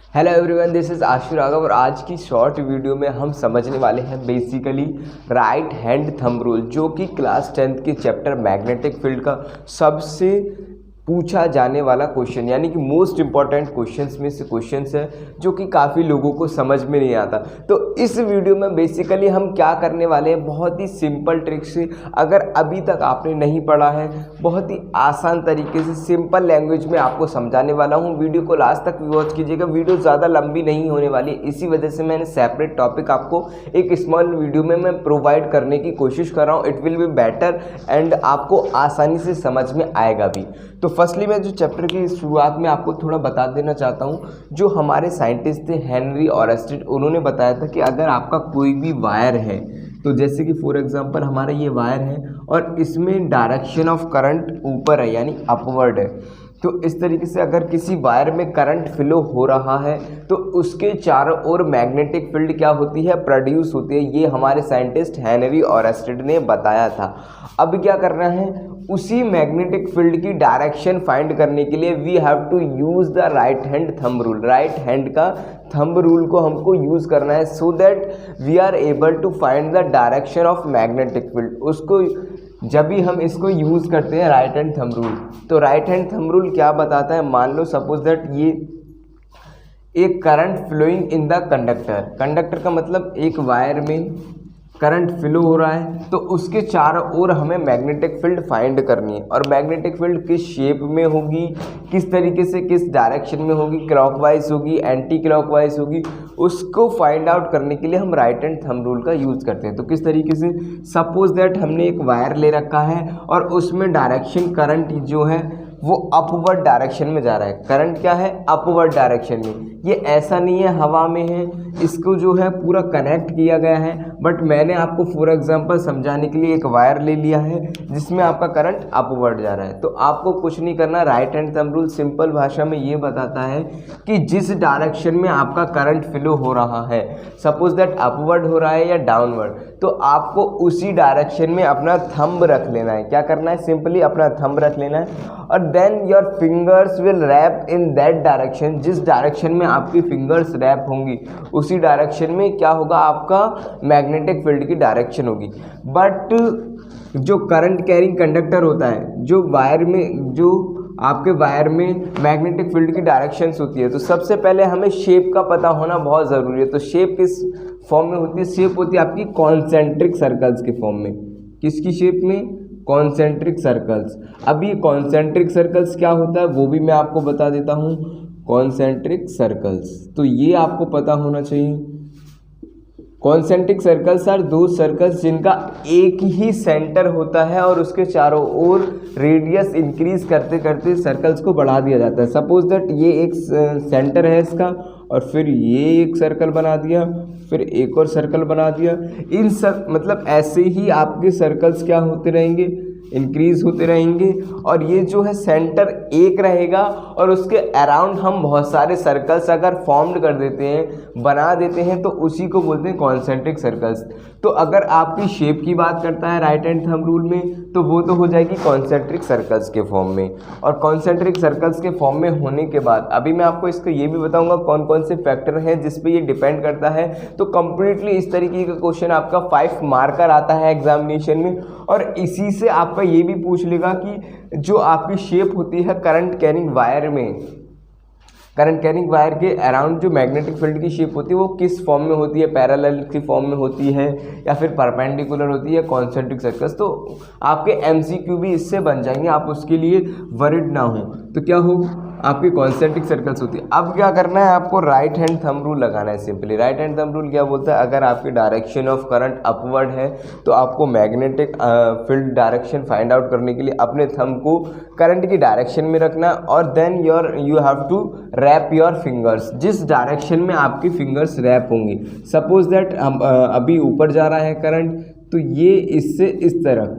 Hello everyone, this is आशु राघव और आज की शॉर्ट वीडियो में हम समझने वाले हैं basically right hand thumb rule, जो कि क्लास 10th के चैप्टर मैग्नेटिक फील्ड का सबसे पूछा जाने वाला क्वेश्चन, यानी कि मोस्ट इम्पॉर्टेंट क्वेश्चंस में से क्वेश्चंस है जो कि काफ़ी लोगों को समझ में नहीं आता। तो इस वीडियो में बेसिकली हम क्या करने वाले हैं, बहुत ही सिंपल ट्रिक से, अगर अभी तक आपने नहीं पढ़ा है, बहुत ही आसान तरीके से सिंपल लैंग्वेज में आपको समझाने वाला हूं। वीडियो को लास्ट तक वॉच कीजिएगा, वीडियो ज़्यादा लंबी नहीं होने वाली, इसी वजह से मैंने सेपरेट टॉपिक आपको एक स्मॉल वीडियो में मैं प्रोवाइड करने की कोशिश कर रहा हूँ। It will be better and आपको आसानी से समझ में आएगा भी। तो फर्स्टली मैं जो चैप्टर की शुरुआत में आपको थोड़ा बता देना चाहता हूँ, जो हमारे साइंटिस्ट थे हेनरी ऑरस्टेड, उन्होंने बताया था कि अगर आपका कोई भी वायर है, तो जैसे कि फॉर एग्जांपल हमारा ये वायर है और इसमें डायरेक्शन ऑफ करंट ऊपर है यानी अपवर्ड है, तो इस तरीके से अगर किसी वायर में करंट फ्लो हो रहा है तो उसके चारों ओर मैग्नेटिक फील्ड क्या होती है, प्रोड्यूस होती है। ये हमारे साइंटिस्ट हेनरी ऑरस्टेड ने बताया था। अब क्या करना है, उसी मैग्नेटिक फील्ड की डायरेक्शन फाइंड करने के लिए we have to use the right hand thumb rule. Right hand का थंब रूल को हमको यूज़ करना है so that we are able to find the direction of magnetic field. उसको जब भी हम इसको यूज़ करते हैं राइट हैंड थंब रूल, तो राइट हैंड थंब रूल क्या बताता है, मान लो सपोज दैट ये एक current flowing in the conductor, conductor का मतलब एक वायर में करंट फ्लो हो रहा है, तो उसके चारों ओर हमें मैग्नेटिक फील्ड फाइंड करनी है। और मैग्नेटिक फील्ड किस शेप में होगी, किस तरीके से, किस डायरेक्शन में होगी, क्लॉकवाइज होगी, एंटी क्लॉकवाइज होगी, उसको फाइंड आउट करने के लिए हम राइट हैंड थंब रूल का यूज़ करते हैं। तो किस तरीके से, सपोज दैट हमने एक वायर ले रखा है और उसमें डायरेक्शन करंट जो है वो अपवर्ड डायरेक्शन में जा रहा है। करंट क्या है, अपवर्ड डायरेक्शन में। ये ऐसा नहीं है हवा में है, इसको जो है पूरा कनेक्ट किया गया है, बट मैंने आपको फॉर एग्जांपल समझाने के लिए एक वायर ले लिया है जिसमें आपका करंट अपवर्ड जा रहा है। तो आपको कुछ नहीं करना, right hand thumb rule simple भाषा में ये बताता है कि जिस डायरेक्शन में आपका करंट फ्लो हो रहा है, सपोज दैट अपवर्ड हो रहा है या डाउनवर्ड, तो आपको उसी डायरेक्शन में अपना थंब रख लेना है। क्या करना है, सिंपली अपना थंब रख लेना है और then your fingers will wrap in that direction. जिस डायरेक्शन में आपकी फिंगर्स रैप होंगी उसी डायरेक्शन में क्या होगा, आपका मैग्नेटिक फील्ड की डायरेक्शन होगी। बट जो करंट कैरिंग कंडक्टर होता है, जो वायर में, जो आपके वायर में मैग्नेटिक फील्ड की डायरेक्शंस होती है, तो सबसे पहले हमें शेप का पता होना बहुत ज़रूरी है। तो शेप किस फॉर्म में होती है, शेप होती है आपकी कॉन्सेंट्रिक सर्कल्स के फॉर्म में। किसकी शेप में, कॉन्सेंट्रिक सर्कल्स। अब ये कॉन्सेंट्रिक सर्कल्स क्या होता है वो भी मैं आपको बता देता हूँ। कॉन्सेंट्रिक सर्कल्स, तो ये आपको पता होना चाहिए। कॉन्सेंट्रिक सर्कल्स आर दो सर्कल्स जिनका एक ही सेंटर होता है और उसके चारों ओर रेडियस इंक्रीज करते करते सर्कल्स को बढ़ा दिया जाता है। सपोज दैट ये एक सेंटर है इसका और फिर ये एक सर्कल बना दिया, फिर एक और सर्कल बना दिया। इन सब मतलब ऐसे ही आपके सर्कल्स क्या होते रहेंगे, इंक्रीज होते रहेंगे। और ये जो है सेंटर एक रहेगा और उसके अराउंड हम बहुत सारे सर्कल्स अगर फॉर्म्ड कर देते हैं, बना देते हैं, तो उसी को बोलते हैं कॉन्सेंट्रिक सर्कल्स। तो अगर आपकी शेप की बात करता है राइट हैंड थंब रूल में, तो वो तो हो जाएगी कॉन्सेंट्रिक सर्कल्स के फॉर्म में। और कॉन्सेंट्रिक सर्कल्स के फॉर्म में होने के बाद अभी मैं आपको इसको ये भी बताऊंगा कौन कौन से फैक्टर हैं जिस पे ये डिपेंड करता है। तो कंप्लीटली इस तरीके का क्वेश्चन आपका 5 मार्कर आता है एग्जामिनेशन में। और इसी से आपका ये भी पूछ लेगा कि जो आपकी शेप होती है करंट कैरिंग वायर में, करंट कैरिंग वायर के अराउंड जो मैग्नेटिक फील्ड की शेप होती है वो किस फॉर्म में होती है, पैरेलल की फॉर्म में होती है या फिर परपेंडिकुलर होती है, कॉन्सेंट्रिक सर्कल्स। तो आपके एमसीक्यू भी इससे बन जाएंगे, आप उसके लिए वरिड ना हो। तो क्या हो, आपकी कॉन्सेंट्रिक सर्कल्स होती है। अब क्या करना है, आपको राइट हैंड थंब रूल लगाना है। Simply write hand thumb rule क्या बोलता है, अगर आपकी डायरेक्शन ऑफ करंट अपवर्ड है तो आपको magnetic field direction find out करने के लिए अपने थंब को करंट की डायरेक्शन में रखना और then you have to wrap your fingers. जिस डायरेक्शन में आपकी फिंगर्स रैप होंगी, सपोज दैट अभी ऊपर जा रहा है करंट, तो ये इससे इस तरह,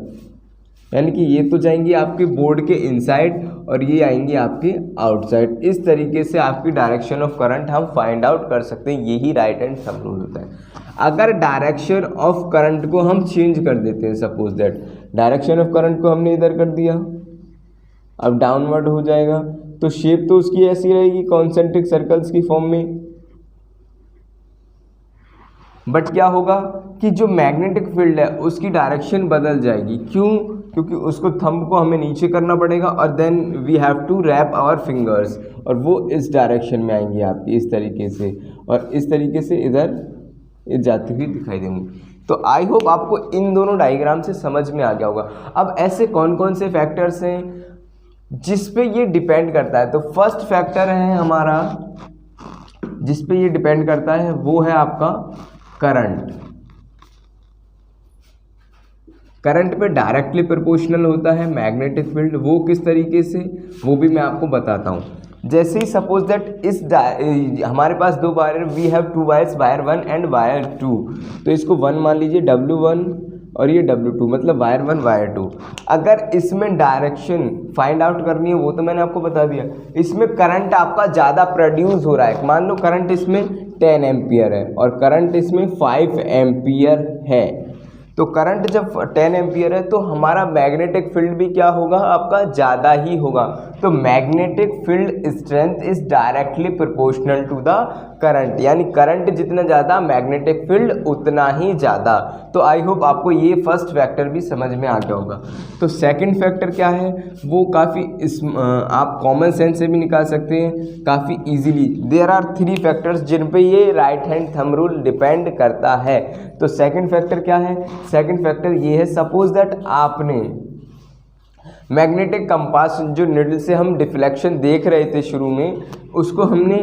यानी कि ये तो जाएंगी आपके बोर्ड के इनसाइड और ये आएंगी आपके आउटसाइड। इस तरीके से आपकी डायरेक्शन ऑफ करंट हम फाइंड आउट कर सकते हैं। यही राइट हैंड थंब रूल होता है। अगर डायरेक्शन ऑफ करंट को हम चेंज कर देते हैं, suppose that direction of current को हमने इधर कर दिया, अब डाउनवर्ड हो जाएगा, तो शेप तो उसकी ऐसी रहेगी कॉन्सेंट्रिक सर्कल्स की फॉर्म में। बट क्या होगा कि जो मैग्नेटिक फील्ड है उसकी डायरेक्शन बदल जाएगी। क्यों? क्योंकि उसको थंब को हमें नीचे करना पड़ेगा और then we have to wrap our fingers, और वो इस डायरेक्शन में आएंगी आपकी इस तरीके से, और इस तरीके से इधर जाती हुई दिखाई देंगी। तो आई होप आपको इन दोनों डायग्राम से समझ में आ गया होगा। अब ऐसे कौन कौन से फैक्टर्स हैं जिस पे ये डिपेंड करता है? तो फर्स्ट फैक्टर है हमारा जिस पे ये डिपेंड करता है वो है आपका करंट। करंट पे डायरेक्टली प्रोपोर्शनल होता है मैग्नेटिक फील्ड। वो किस तरीके से, वो भी मैं आपको बताता हूँ। जैसे ही सपोज दैट हमारे पास दो wire, we have two wires, wire 1 and wire 2, तो इसको 1 मान लीजिए, W1 और ये W2, मतलब वायर 1 वायर 2। अगर इसमें डायरेक्शन फाइंड आउट करनी है वो तो मैंने आपको बता दिया। इसमें करंट आपका ज़्यादा प्रोड्यूस हो रहा है, मान लो करंट इसमें 10 एम्पियर है और करंट इसमें 5 एम्पियर है, तो करंट जब 10 एम्पियर है तो हमारा मैग्नेटिक फील्ड भी क्या होगा, आपका ज़्यादा ही होगा। तो magnetic field strength is directly proportional to the current, यानी करंट जितना ज़्यादा मैग्नेटिक फील्ड उतना ही ज़्यादा। तो आई होप आपको ये फर्स्ट फैक्टर भी समझ में आ गया होगा। तो सेकंड फैक्टर क्या है, वो काफ़ी आप कॉमन सेंस से भी निकाल सकते हैं काफ़ी इजीली। देयर आर 3 फैक्टर्स जिन पे ये right hand thumb rule depend करता है। तो सेकंड फैक्टर क्या है? सेकंड फैक्टर ये है, सपोज दैट आपने मैग्नेटिक कंपास जो निडल से हम डिफ्लेक्शन देख रहे थे शुरू में, उसको हमने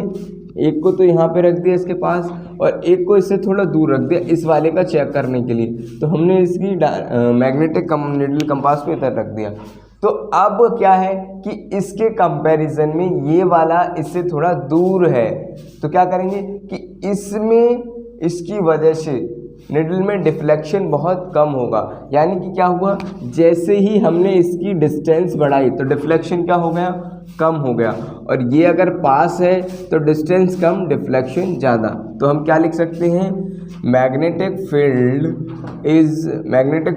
एक को तो यहाँ पे रख दिया इसके पास और एक को इससे थोड़ा दूर रख दिया इस वाले का चेक करने के लिए। तो हमने इसकी मैग्नेटिक निडल कंपास को इधर रख दिया। तो अब क्या है कि इसके कंपैरिजन में ये वाला इससे थोड़ा दूर है, तो क्या करेंगे कि इसमें इसकी वजह से निडल में डिफ्लेक्शन बहुत कम होगा। यानी कि क्या हुआ, जैसे ही हमने इसकी डिस्टेंस बढ़ाई तो डिफ्लेक्शन क्या हो गया, कम हो गया। और ये अगर पास है तो डिस्टेंस कम डिफ्लेक्शन ज़्यादा। तो हम क्या लिख सकते हैं, magnetic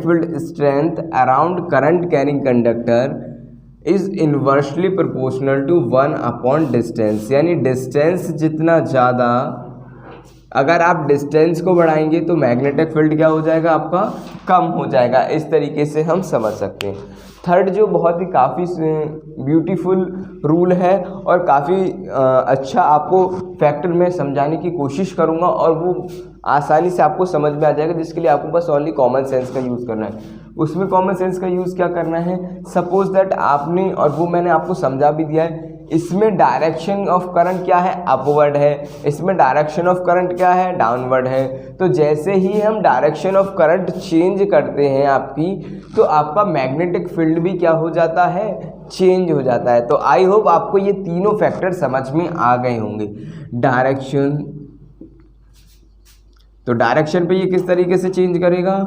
field strength around current carrying conductor is inversely proportional to 1 distance. यानी डिस्टेंस जितना ज़्यादा, अगर आप डिस्टेंस को बढ़ाएंगे तो मैग्नेटिक फील्ड क्या हो जाएगा, आपका कम हो जाएगा। इस तरीके से हम समझ सकते हैं। थर्ड जो बहुत ही काफ़ी ब्यूटीफुल रूल है और काफ़ी अच्छा आपको फैक्टर में समझाने की कोशिश करूँगा और वो आसानी से आपको समझ में आ जाएगा, जिसके लिए आपको बस ओनली कॉमन सेंस का यूज़ करना है। उसमें कॉमन सेंस का यूज़ क्या करना है, सपोज दैट आपने, और वो मैंने आपको समझा भी दिया है, इसमें डायरेक्शन ऑफ करंट क्या है, अपवर्ड है, इसमें डायरेक्शन ऑफ करंट क्या है, डाउनवर्ड है। तो जैसे ही हम डायरेक्शन ऑफ करंट चेंज करते हैं आपकी, तो आपका मैग्नेटिक फील्ड भी क्या हो जाता है, चेंज हो जाता है। तो आई होप आपको ये तीनों फैक्टर समझ में आ गए होंगे। डायरेक्शन, तो डायरेक्शन पे ये किस तरीके से चेंज करेगा,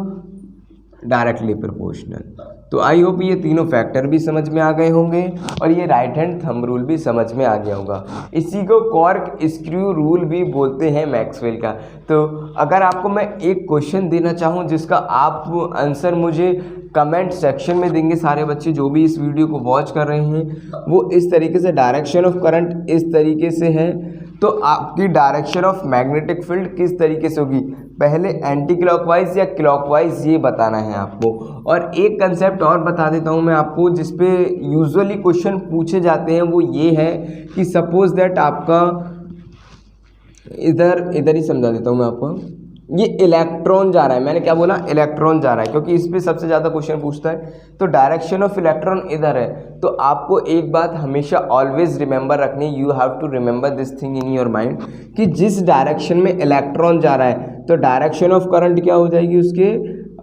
डायरेक्टली प्रोपोर्शनल। तो आई होप ये तीनों फैक्टर भी समझ में आ गए होंगे और ये राइट हैंड थंब रूल भी समझ में आ गया होगा। इसी को कॉर्क स्क्रू रूल भी बोलते हैं मैक्सवेल का। तो अगर आपको मैं एक क्वेश्चन देना चाहूँ जिसका आप आंसर मुझे कमेंट सेक्शन में देंगे, सारे बच्चे जो भी इस वीडियो को वॉच कर रहे हैं, वो इस तरीके से डायरेक्शन ऑफ करंट इस तरीके से है, तो आपकी डायरेक्शन ऑफ मैग्नेटिक फील्ड किस तरीके से होगी, पहले एंटी क्लॉकवाइज या क्लॉकवाइज ये बताना है आपको। और एक कंसेप्ट और बता देता हूँ मैं आपको, जिस पे यूजुअली क्वेश्चन पूछे जाते हैं, वो ये है कि सपोज दैट आपका इधर ही समझा देता हूँ मैं आपको, ये इलेक्ट्रॉन जा रहा है, मैंने क्या बोला, इलेक्ट्रॉन जा रहा है, क्योंकि इस पे सबसे ज़्यादा क्वेश्चन पूछता है। तो डायरेक्शन ऑफ इलेक्ट्रॉन इधर है, तो आपको एक बात हमेशा ऑलवेज रिमेंबर रखनी, you have to remember this thing in your mind, कि जिस डायरेक्शन में इलेक्ट्रॉन जा रहा है तो डायरेक्शन ऑफ करंट क्या हो जाएगी, उसके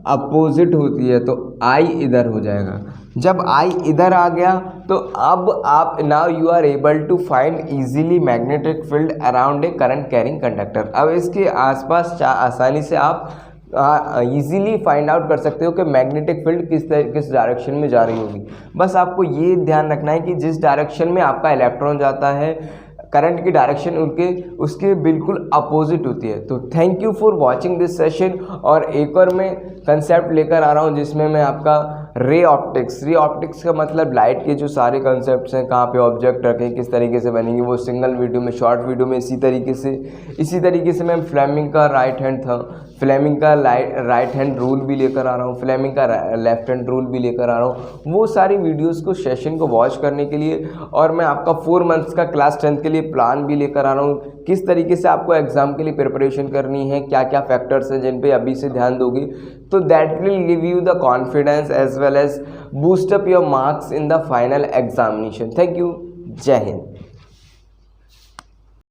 अपोजिट होती है। तो आई इधर हो जाएगा। जब आई इधर आ गया तो अब आप now you are able to find easily magnetic field around a current carrying conductor. अब इसके आसपास आसानी से आप इजीली फाइंड आउट कर सकते हो कि मैग्नेटिक फील्ड किस डायरेक्शन में जा रही होगी। बस आपको ये ध्यान रखना है कि जिस डायरेक्शन में आपका इलेक्ट्रॉन जाता है, करंट की डायरेक्शन उसके बिल्कुल अपोजिट होती है। तो thank you for watching this session. और एक और मैं कंसेप्ट लेकर आ रहा हूँ जिसमें मैं आपका रे ऑप्टिक्स का मतलब लाइट के जो सारे कंसेप्ट्स हैं, कहाँ पे ऑब्जेक्ट रखें, किस तरीके से बनेंगे, वो सिंगल वीडियो में, शॉर्ट वीडियो में। इसी तरीके से मैं फ्लेमिंग का राइट हैंड रूल भी लेकर आ रहा हूँ, फ्लेमिंग का लेफ्ट हैंड रूल भी लेकर आ रहा हूँ। वो सारी वीडियोस को सेशन को वॉच करने के लिए, और मैं आपका 4 मंथ्स का क्लास 10th के लिए प्लान भी लेकर आ रहा हूँ। किस तरीके से आपको एग्जाम के लिए प्रिपरेशन करनी है, क्या क्या फैक्टर्स हैं जिन पे अभी से ध्यान दोगे, तो that will give you the confidence as well as boost up your marks in the final examination. Thank you. जय हिंद।